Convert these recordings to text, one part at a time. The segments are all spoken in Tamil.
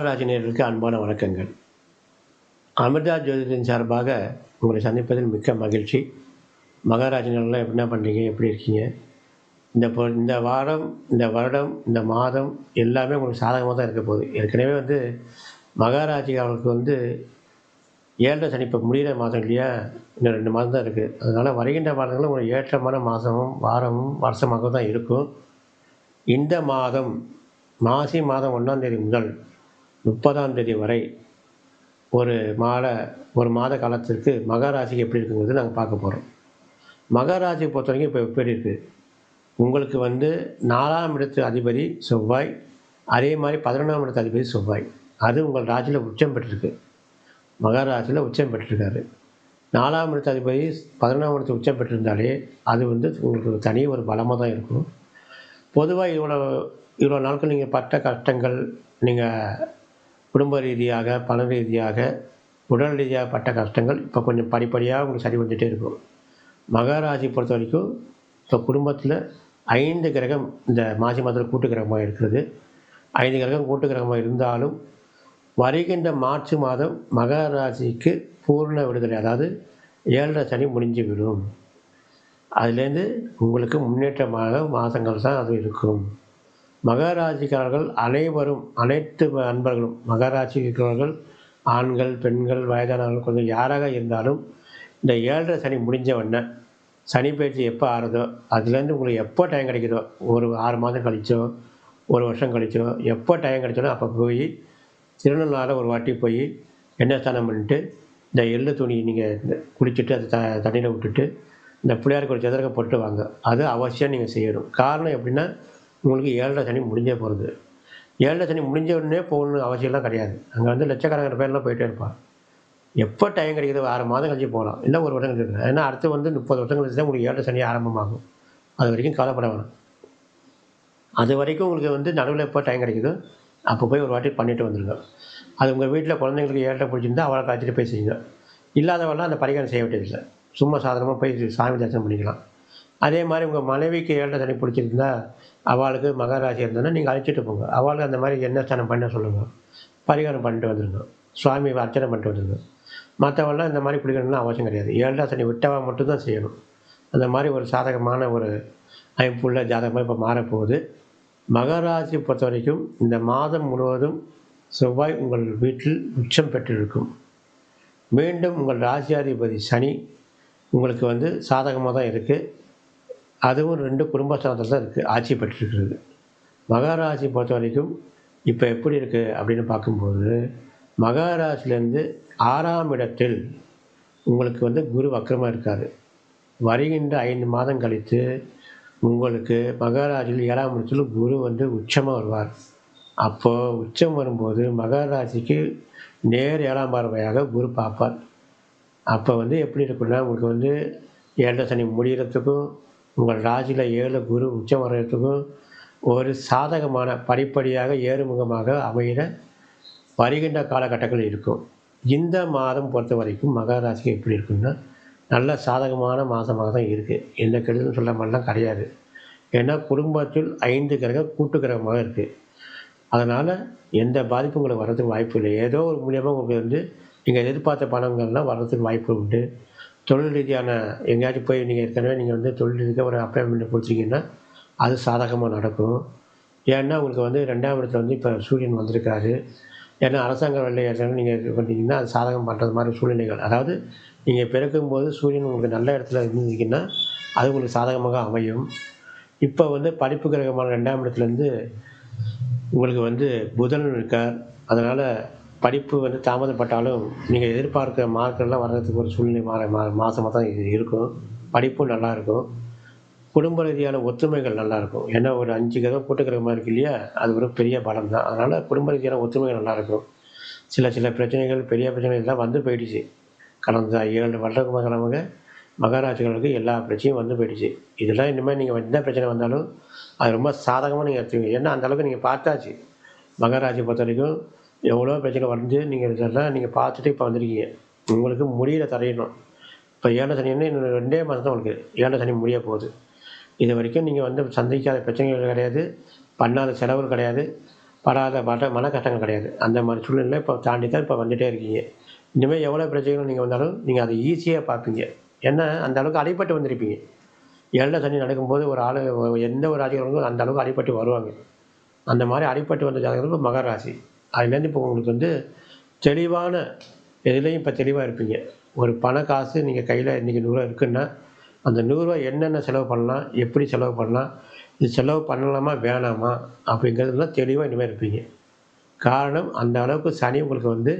மகர ராசி நேயர்களுக்கு அன்பான வணக்கங்கள். அமிர்தா ஜோதிடத்தின் சார்பாக உங்களை சந்திப்பதில் மிக்க மகிழ்ச்சி. மகர ராசி நேயர்கள்லாம் என்ன பண்ணுறீங்க? எப்படி இருக்கீங்க? இந்த வாரம், இந்த வருடம், இந்த மாதம் எல்லாமே உங்களுக்கு சாதகமாக தான் இருக்க போகுது. ஏற்கனவே மகர ராசிக்காரர்களுக்கு 7 சனி இப்போ முடிகிற மாதம் இல்லையா? இன்னும் 2 மாதம் தான் இருக்குது. அதனால் வருகின்ற மாதங்களும் ஒரு ஏற்றமான மாதமும், வாரமும், வருஷமாக தான் இருக்கும். இந்த மாதம் மாசி மாதம் 1ஆம் தேதி முதல் 30ஆம் தேதி வரை ஒரு மாத ஒரு மாத காலத்திற்கு மகர ராசிக்கு எப்படி இருக்குங்கிறது நாங்கள் பார்க்க போகிறோம். மகர ராசியை பொறுத்த வரைக்கும் இப்போ எப்படி இருக்குது? உங்களுக்கு 4ஆம் இடத்து அதிபதி செவ்வாய், அதே மாதிரி 11ஆம் இடத்து அதிபதி செவ்வாய். அது உங்கள் ராசியில் உச்சம் பெற்றிருக்கு. மகர ராசியில் உச்சம் பெற்றிருக்காரு. 4ஆம் இடத்து அதிபதி 11ஆம் இடத்து உச்சம் பெற்றிருந்தாலே அது உங்களுக்கு தனி ஒரு பலமாக தான் இருக்கும். பொதுவாக இவ்வளோ நாட்கள் நீங்கள் பட்ட கஷ்டங்கள், நீங்கள் குடும்ப ரீதியாக, பண ரீதியாக, உடல் ரீதியாக பட்ட கஷ்டங்கள் இப்போ கொஞ்சம் படிப்படியாக உங்களுக்கு சரி வந்துகிட்டே இருக்கும். மகர ராசி பொறுத்த வரைக்கும் இப்போ குடும்பத்தில் 5 கிரகம் இந்த மாசி மாதத்தில் கூட்டு கிரகமாக இருக்கிறது. 5 கிரகம் கூட்டு கிரகமாக இருந்தாலும் வருகின்ற மார்ச் மாதம் மகர ராசிக்கு பூர்ண விடுதலை, அதாவது 7 சனி முடிஞ்சு விடும். அதுலேருந்து உங்களுக்கு முன்னேற்றமாக மாதங்கள் தான் அது இருக்கும். மகர ராசிக்காரர்கள் அனைவரும், அனைத்து அன்பர்களும், மகர ராசி இருக்கிறவர்கள் ஆண்கள், பெண்கள், வயதானவர்கள், கொஞ்சம் யாராக இருந்தாலும் இந்த 7 சனி முடிஞ்ச உடனே சனி பயிற்சி எப்போ ஆறுதோ அதுலேருந்து உங்களுக்கு எப்போ டைம் கிடைக்குதோ, ஒரு 6 மாதம் கழிச்சோ, ஒரு வருஷம் கழிச்சோ, எப்போ டைம் கிடைச்சோன்னா அப்போ போய் திருநள்ளாறு ஒரு வாட்டி போய் எண்ணெய் ஸ்நானம் பண்ணிட்டு இந்த எள்ளு துணி நீங்கள் குளிச்சுட்டு அதை தண்ணியில் விட்டுட்டு இந்த பிள்ளையாருக்கு ஒரு சதுரங்க போட்டு வாங்க. அது அவசியம் நீங்கள் செய்யணும். காரணம் எப்படின்னா, உங்களுக்கு 7 சனி முடிஞ்சே போகிறது. 7 சனி முடிஞ்ச உடனே போகணுன்னு அவசியம்லாம் கிடையாது. அங்கே லட்சக்கணக்கான பேர்லாம் போயிட்டே இருப்பான். எப்போ டைம் கிடைக்குது 6 மாதம் கழிச்சு போகலாம், இல்லை ஒரு வருடம் கழிச்சு. ஏன்னா அடுத்து 30 வருஷம் கழிச்சு தான் உங்களுக்கு 7 சனி ஆரம்பமாகும். அது வரைக்கும் கவலைப்பட வேணாம். அது வரைக்கும் உங்களுக்கு நடுவில் எப்போ டைம் கிடைக்குதோ அப்போ போய் ஒரு வாட்டி பண்ணிவிட்டு வந்துடுங்க. அது உங்கள் வீட்டில் குழந்தைங்களுக்கு 7 பிடிச்சிருந்தா அவளை கழிச்சிட்டு போய் செய்யுங்க. இல்லாதவெல்லாம் அந்த பரிகாரம் செய்ய வேண்டியதில்லை. சும்மா சாதாரணமாக போய் சாமி தரிசனம் பண்ணிக்கலாம். அதே மாதிரி உங்கள் மனைவிக்கு 7 சனி பிடிச்சிருந்தா அவளுக்கு மகர ராசி இருந்ததுன்னா நீங்கள் அழைச்சிட்டு போங்க. அவளுக்கு அந்த மாதிரி எண்ணெய் ஸ்நானம் பண்ண சொல்லுங்கள். பரிகாரம் பண்ணிட்டு வந்துடுங்க. சுவாமி அர்ச்சனை பண்ணிட்டு வந்துடுங்க. மற்றவெல்லாம் இந்த மாதிரி பிடிக்கணும்னு அவசியம் கிடையாது. 7 சனி விட்டவன் மட்டும்தான் செய்யணும். அந்த மாதிரி ஒரு சாதகமான ஒரு அமைப்புள்ள ஜாதகமாக இப்போ மாறப்போகுது. மகர ராசி பொறுத்த வரைக்கும் இந்த மாதம் முழுவதும் செவ்வாய் உங்கள் வீட்டில் உச்சம் பெற்றிருக்கும். மீண்டும் உங்கள் ராசியாதிபதி சனி உங்களுக்கு சாதகமாக தான் இருக்குது. அதுவும் 2 குடும்பஸ்தானத்தில் தான் இருக்குது, ஆட்சி பெற்றிருக்கிறது. மகர ராசி பொறுத்த வரைக்கும் இப்போ எப்படி இருக்குது அப்படின்னு பார்க்கும்போது, மகர ராசிலேருந்து 6ஆம் இடத்தில் உங்களுக்கு குரு வக்ரமாக இருக்கார். வருகின்ற 5 மாதம் கழித்து உங்களுக்கு மகர ராசியில் 7ஆம் இடத்தில் குரு உச்சமாக வருவார். அப்போது உச்சம் வரும்போது மகர ராசிக்கு நேர் 7ஆம் பார்வையாக குரு பார்ப்பார். அப்போ எப்படி இருக்குன்னா, உங்களுக்கு 7 சனி முடிகிறதுக்கும் உங்கள் ராசியில் 7 குரு உச்சம் வர்றதுக்கும் ஒரு சாதகமான படிப்படியாக ஏறுமுகமாக அமைகிற வருகின்ற காலகட்டங்கள் இருக்கும். இந்த மாதம் பொறுத்த வரைக்கும் மகர ராசிக்கு எப்படி இருக்குன்னா, நல்ல சாதகமான மாதமாக தான் இருக்குது. எந்த கெடுதலும் சொல்ல மாதிரிலாம் கிடையாது. ஏன்னா குடும்பத்தில் 5 கிரகம் கூட்டு கிரகமாக இருக்குது. அதனால் எந்த பாதிப்பும் உங்களுக்கு வர்றதுக்கு வாய்ப்பு இல்லை. ஏதோ ஒரு மூலியமாக உங்களுக்கு நீங்கள் எதிர்பார்த்த பணங்கள்லாம் வர்றதுக்கு வாய்ப்பு உண்டு. தொழில் ரீதியான எங்கேயாச்சும் போய் நீங்கள் ஏற்கனவே நீங்கள் தொழில் ரீதியாக ஒரு அப்பாயின்மெண்ட் கொடுத்தீங்கன்னா அது சாதகமாக நடக்கும். ஏன்னா உங்களுக்கு 2ஆம் இடத்துல இப்போ சூரியன் வந்திருக்காரு. ஏன்னா அரசாங்க வேலை ஏற்கனவே நீங்கள் இது பண்ணிங்கன்னா அது சாதகம் பண்ணுறது மாதிரி சூழ்நிலைகள், அதாவது நீங்கள் பிறக்கும்போது சூரியன் உங்களுக்கு நல்ல இடத்துல இருந்தீங்கன்னா அது உங்களுக்கு சாதகமாக அமையும். இப்போ படிப்பு கிரகமான 2ஆம் இடத்துலேருந்து உங்களுக்கு புதன் இருக்கார். அதனால் படிப்பு தாமதப்பட்டாலும் நீங்கள் எதிர்பார்க்குற மார்க்கெல்லாம் வர்றதுக்கு ஒரு சூழ்நிலை மாதமாக தான் இது இருக்கும். படிப்பும் நல்லாயிருக்கும். குடும்ப ரீதியான ஒற்றுமைகள் நல்லாயிருக்கும். ஏன்னா ஒரு 5 கிரகம் கூட்டு கிரகமாக இருக்கு இல்லையா, அது ஒரு பெரிய பலம் தான். அதனால் குடும்ப ரீதியான ஒற்றுமைகள் நல்லாயிருக்கும். சில பிரச்சனைகள், பெரிய பிரச்சனைகள் எல்லாம் போயிடுச்சு. கடந்த 7 வருடமாக கிழமைங்க மகர ராசிகளுக்கு எல்லா பிரச்சனையும் போயிடுச்சு. இதெல்லாம் இனிமேல் நீங்கள் எந்த பிரச்சனை வந்தாலும் அது ரொம்ப சாதகமாக நீங்கள் எடுத்துவீங்க. ஏன்னா அந்தளவுக்கு நீங்கள் பார்த்தாச்சு. மகர ராசி பொறுத்த வரைக்கும் எவ்வளோ பிரச்சனை நீங்கள் இதெல்லாம் நீங்கள் பார்த்துட்டு இப்போ வந்திருக்கீங்க. உங்களுக்கு முடியல தரையணும். இப்போ 7 சனின்னு இன்னும் 2 மாதம் தான் உங்களுக்கு 7 சனி முடிய போகுது. இது வரைக்கும் நீங்கள் சந்திக்காத பிரச்சனைகள் கிடையாது, பண்ணாத செலவுகள் கிடையாது. படாத மன கஷ்டங்கள் கிடையாது. அந்த மாதிரி சூழ்நிலை இப்போ தாண்டி தான் இப்போ வந்துட்டே இருக்கீங்க. இனிமேல் எவ்வளோ பிரச்சனைகள் நீங்கள் வந்தாலும் நீங்கள் அதை ஈஸியாக பார்ப்பீங்க. ஏன்னா அந்த அளவுக்கு அடிபட்டு வந்திருப்பீங்க. 7 சனி நடக்கும்போது ஒரு ஆள் எந்த ஒரு ராசிக்காரங்களும் அந்த அளவுக்கு அடிபட்டு வருவாங்க. அந்த மாதிரி அடிபட்டு வந்த ஜாதகர்கள் மகர ராசி. அதுலேருந்து இப்போ உங்களுக்கு வந்து தெளிவான எதுலேயும் இப்போ தெளிவாக இருப்பீங்க. ஒரு பண காசு நீங்கள் கையில் இன்றைக்கி ரூ. 100 இருக்குன்னா, அந்த ரூ. 100 என்னென்ன செலவு பண்ணலாம்? எப்படி செலவு பண்ணலாம்? இது செலவு பண்ணலாமா? வேணாமா? அப்படிங்கிறதுலாம் தெளிவாக இனிமேல் இருப்பீங்க. காரணம் அந்த அளவுக்கு சனி உங்களுக்கு வந்து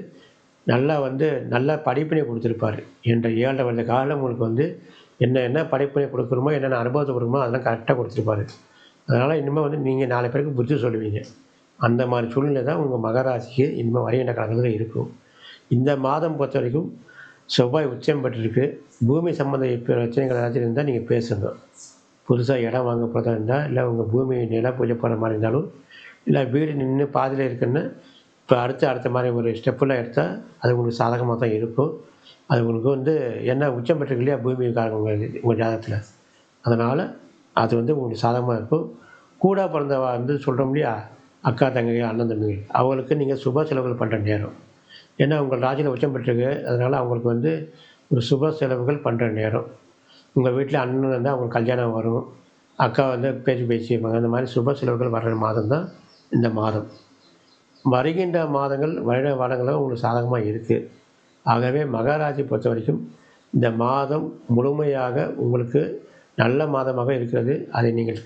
நல்லா வந்து நல்ல படிப்பினை கொடுத்துருப்பாரு. என்ற 7 வருட காலம் உங்களுக்கு வந்து என்ன படிப்பினை கொடுக்கணுமோ, என்னென்ன அனுபவத்தை கொடுக்கணுமோ அதெல்லாம் கரெக்டாக கொடுத்துருப்பாரு. அதனால் இனிமேல் வந்து நீங்கள் 4 பேருக்கு புத்தி சொல்லுவீங்க. அந்த மாதிரி சூழ்நிலை தான் உங்கள் மகராசிக்கு இனிமேல் வருகின்ற காலங்களில் இருக்கும். இந்த மாதம் பொறுத்தவரைக்கும் செவ்வாய் உச்சம் பெற்றிருக்கு. பூமி சம்மந்த பிரச்சனைகள் ஏதாச்சும் இருந்தால் நீங்கள் பேசுங்க. புதுசாக இடம் வாங்க போகிறதா இருந்தால், இல்லை உங்கள் பூமி நில பூஜை போகிற மாதிரி இருந்தாலும், இல்லை வீடு நின்று பாதியில் இருக்குன்னு இப்போ அடுத்த மாதிரி ஒரு ஸ்டெப்பெல்லாம் எடுத்தால் அது உங்களுக்கு சாதகமாக தான் இருக்கும். அது உங்களுக்கு வந்து என்ன உச்சம் பெற்றிருக்கு இல்லையா பூமிக்காரங்க உங்கள் ஜாதகத்தில். அதனால் அது வந்து உங்களுக்கு சாதகமாக இருக்கும். கூட பிறந்தவ வந்து சொல்கிறோம் இல்லையா, அக்கா தங்கை அண்ணன் தம்பிகள் அவங்களுக்கு நீங்கள் சுப செலவுகள் பண்ணுற நேரம். ஏன்னா உங்கள் ராசியில் உச்சம் பெற்றிருக்கு. அதனால் அவங்களுக்கு வந்து ஒரு சுப செலவுகள் பண்ணுற நேரம். உங்கள் வீட்டில் அண்ணன் இருந்தால் அவங்களுக்கு கல்யாணம் வரும். அக்கா வந்து பேச்சு பேசியிருப்பாங்க. அந்த மாதிரி சுப செலவுகள் வர்ற மாதம் தான் இந்த மாதம். வருகின்ற மாதங்கள் வருட வாரங்களும் உங்களுக்கு சாதகமாக இருக்குது. ஆகவே மகராசி பொறுத்த வரைக்கும் இந்த மாதம் முழுமையாக உங்களுக்கு நல்ல மாதமாக இருக்கிறது. அதை நீங்கள்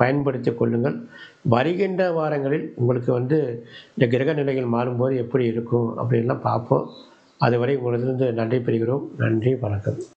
பயன்படுத்தி கொள்ளுங்கள். வருகின்ற வாரங்களில் உங்களுக்கு வந்து இந்த கிரக நிலைகள் மாறும்போது எப்படி இருக்கும் அப்படின்லாம் பார்ப்போம். அதுவரை உங்களிடமிருந்து நன்றி பெறுகிறோம். நன்றி, வணக்கம்.